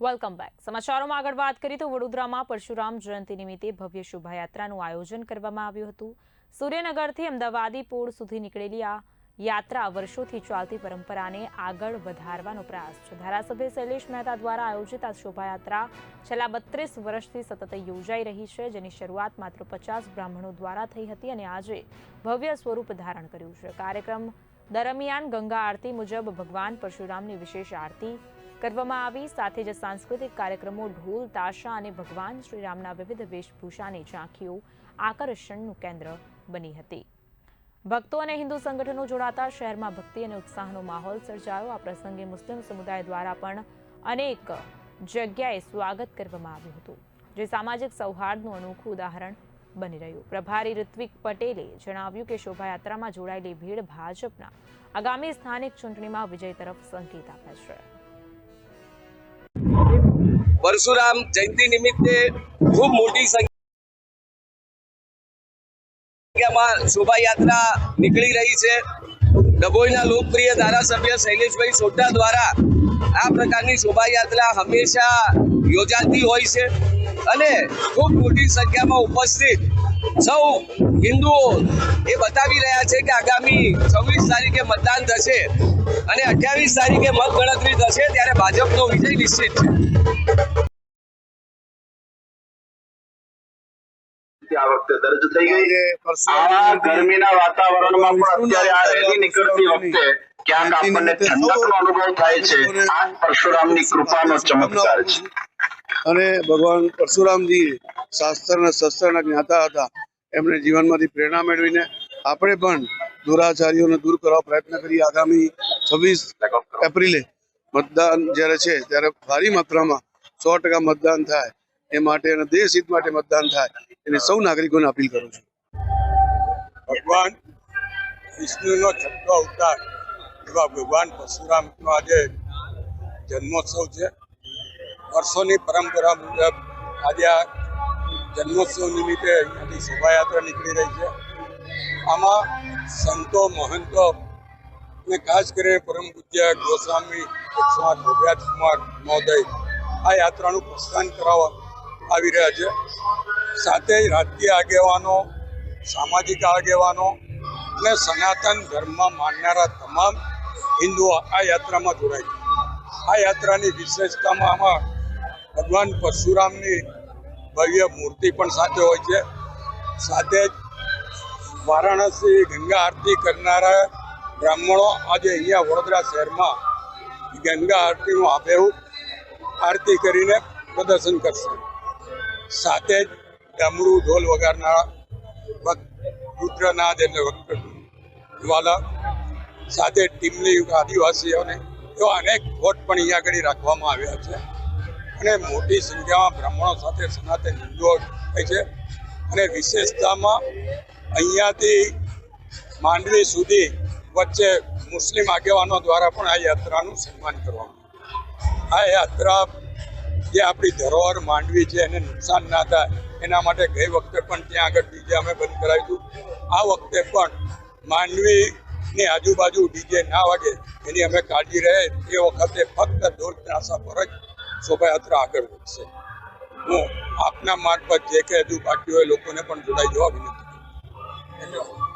Welcome back. સમાચારોમાં આગળ વાત કરીએ તો વડોદરામાં પરશુરામ જયંતિ નિમિત્તે ભવ્ય શોભાયાત્રાનું આયોજન કરવામાં આવ્યું હતું. સૂર્યનગરથી અમદાવાદી પોળ સુધી નીકળેલી આ યાત્રા વર્ષોથી ચાલતી પરંપરાને આગળ વધારવાનો પ્રયાસ છે. ધારાસભ્ય શૈલેષ મહેતા દ્વારા આયોજિત આ શોભાયાત્રા છેલ્લા 32 વર્ષથી સતત યોજાઈ રહી છે, જેની શરૂઆત માત્ર 50 બ્રાહ્મણો દ્વારા થઈ હતી અને આજે ભવ્ય સ્વરૂપ ધારણ કર્યું છે. કાર્યક્રમ દરમિયાન ગંગા આરતી મુજબ ભગવાન પરશુરામની વિશેષ આરતી કરવામાં આવી. સાથે જ સાંસ્કૃતિક કાર્યક્રમો, ઢોલ, તાશા અને ભગવાન શ્રીરામના વિવિધ વેશભૂષાની ઝાંખીઓ આકર્ષણનું કેન્દ્ર બની હતી. ભક્તો અને હિન્દુ સંગઠનો જોડાતા શહેરમાં ભક્તિ અને ઉત્સાહનો માહોલ સર્જાયો. આ પ્રસંગે મુસ્લિમ સમુદાય દ્વારા પણ અનેક જગ્યાએ સ્વાગત કરવામાં આવ્યું હતું, જે સામાજિક સૌહાર્દનું અનોખું ઉદાહરણ બની રહ્યું. પ્રભારી ઋત્વિક પટેલે જણાવ્યું કે શોભાયાત્રામાં જોડાયેલી ભીડ ભાજપના આગામી સ્થાનિક ચૂંટણીમાં વિજય તરફ સંકેત આપે છે. परशुराम जयंती निमित्ते खूब मोटी संख्या में शोभा यात्रा निकली रही है. डभोईना लोकप्रिय धारासभ्य शैलेषभाई सोटा द्वारा आ प्रकारनी शोभा यात्रा हमेशा योजाती होय छे अने खूब मोटी संख्या में उपस्थित सौ हिंदुओ ए बतावी रह्या छे के आगामी 26 तारीखे मतदान थशे અને 28 તારીખે મતગણતરી થશે ત્યારે ભાજપનો વિજય નિશ્ચિત છે. આ વખતે દર્જ થઈ ગઈ છે. આવા ગરમીના વાતાવરણમાં પણ અત્યારે આ રેલી નીકળતી વખતે ક્યાંક આપણને ઠંડકનો અનુભવ થાય છે. આ પરશુરામની કૃપાનો ચમત્કાર છે. અને ભગવાન પરશુરામજી શાસ્ત્ર અને શસ્ત્રના જ્ઞાતા હતા. એમને જીવનમાંથી પ્રેરણા મેળવીને આપણે પણ દુરાચારીઓને દૂર કરવા પ્રયત્ન કરી. આગામી 26 એપ્રિલે મતદાન જ્યારે છે ત્યારે ભારી માત્રામાં 100% મતદાન થાય એ માટે અને દેશ હિત માટે મતદાન થાય એની સૌ નાગરિકોને અપીલ કરું છું. ભગવાન વિષ્ણુનો છઠ્ઠો અવતાર એવા ભગવાન પરશુરામનો આજે જન્મોત્સવ છે. વર્ષોની પરંપરા મુજબ આજે આ જન્મોત્સવ નિમિત્તે અહીંયાથી શોભાયાત્રા નીકળી રહી છે. આમાં સંતો, મહંતો અને ખાસ કરીને પરમ પૂજ્ય ગોસ્વામી ભોગરાજ કુમાર મહોદય આ યાત્રાનું પ્રસ્થાન કરાવવા આવી રહ્યા છે. સાથે જ રાજકીય આગેવાનો, સામાજિક આગેવાનો અને સનાતન ધર્મ માનનારા તમામ હિન્દુઓ આ યાત્રામાં જોડાય છે. આ યાત્રાની વિશેષતામાં આમાં ભગવાન પરશુરામની ભવ્ય મૂર્તિ પણ સાથે હોય છે. સાથે જ વારાણસી ગંગા આરતી કરનારા બ્રાહ્મણો આજે અહીંયા વડોદરા શહેરમાં ગંગા આરતીનું આબેહૂબ આરતી કરીને પ્રદર્શન કરશે. સાથે જ ડમરૂ, ઢોલ વગાડનારા રુદ્રનાદ એટલે જ્વાલા, સાથે ટીમલી આદિવાસીઓને એવા અનેક વોટ પણ અહીંયા આગળ રાખવામાં આવ્યા છે. અને મોટી સંખ્યામાં બ્રાહ્મણો સાથે સનાતન હિન્દુઓ થાય છે. અને વિશેષતામાં અહીંયાથી માંડવી સુધી વચ્ચે મુસ્લિમ આગેવાનો દ્વારા પણ આ યાત્રાનું સન્માન કરવામાં. આ યાત્રા જે આપણી ધરોહર માંડવી છે એને નુકસાન ના થાય એના માટે ગઈ વખતે પણ ત્યાં આગળ ડીજે અમે બંધ કરાવ્યું. આ વખતે પણ માંડવીની આજુબાજુ ડીજે ના વાગે એની અમે કાળજી રહે. એ વખતે ફક્ત ઢોલ ત્રાસા પર જ શોભાયાત્રા આગળ વધશે. હું આપના મારફત જે કે હજુ બાકી હોય લોકોને પણ જોડાઈ જવા વિનંતી કરું. ધન્યવાદ.